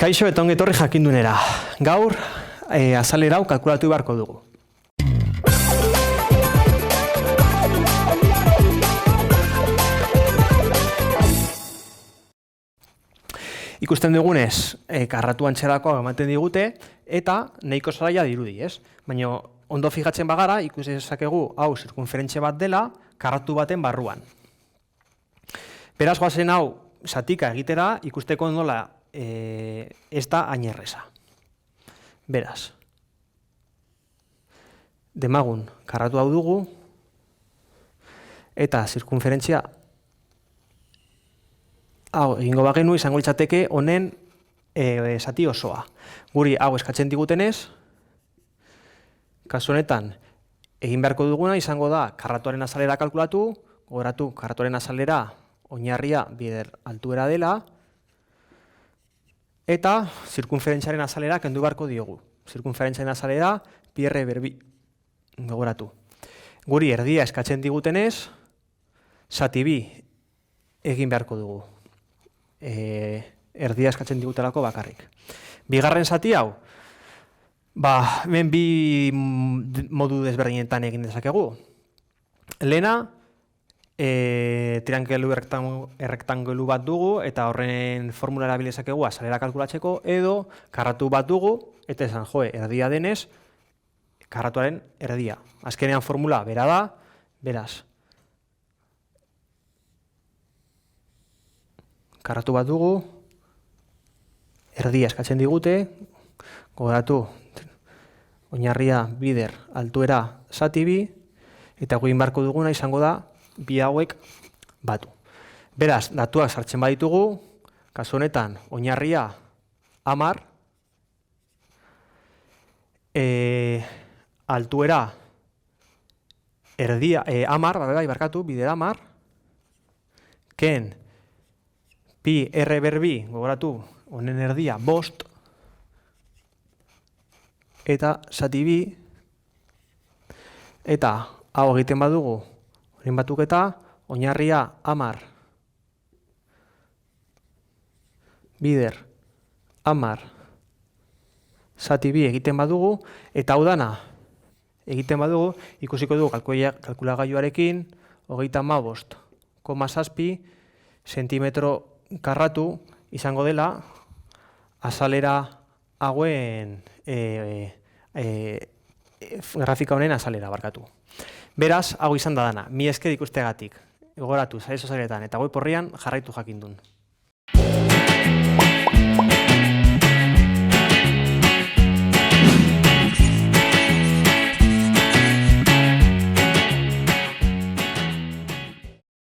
Kaixo eta ongi etorri jakindunera. Gaur, azalera hau kalkulatu beharko dugu. Ikusten dugunez, karratu antxerakoa ematen digute, eta nahiko zelaia dirudi, ez? Baina ondo fijatzen bagara, ikusi dezakegu hau zirkunferentzia bat dela, karratu baten barruan. Beraz, goazen hau zatika egitera, ikusteko nola ez da hain erreza. Beraz, demagun karratu hau dugu, eta zirkunferentzia hau egingo bagenu izango litzateke honen zati osoa. Guri hau eskatzen digutenez, kasu honetan egin beharko duguna izango da karratuaren azalera kalkulatu, gogoratu karratuaren azalera oinarria bider altuera dela, eta zirkunferentziaren azalera kendu beharko diogu. Zirkunferentziaren azalera pi r ber bi, gogoratu. Guri erdia eskatzen digutenez, zati bi egin beharko dugu. Erdia eskatzen digutelako bakarrik. Bigarren zati hau, hemen bi modu desberdinetan egin dezakegu. Lehena, triangelu errektangelu bat dugu, eta horren formula erabilezakegu azalera kalkulatzeko, edo karratu bat dugu, eta esan joe, erdia denez, karratuaren erdia. Azkenean formula bera da, beraz. Karratu bat dugu, erdia eskatzen digute, gogoratu oinarria bider altuera zati bi, eta egin beharko duguna izango da bi hauek batu. Beraz, datuak sartzen baditugu, kasu honetan oinarria 10, altuera erdia 10, bider 10, ken pi r ber bi, gogoratu, honen erdia 5, eta zati bi, eta hau egiten badugu, horien batuketa, oinarria 10, bider 10, zati bi egiten badugu, eta hau dana egiten badugu, ikusiko dugu kalkulagailuarekin, 35,7 sentimetro karratu izango dela azalera hauen grafika honen azalera barkatu. Beraz, hau izan da dana, mi esker ikusteagatik. Gogoratu, sare sozialetan eta web orrian jarraitu jakindun.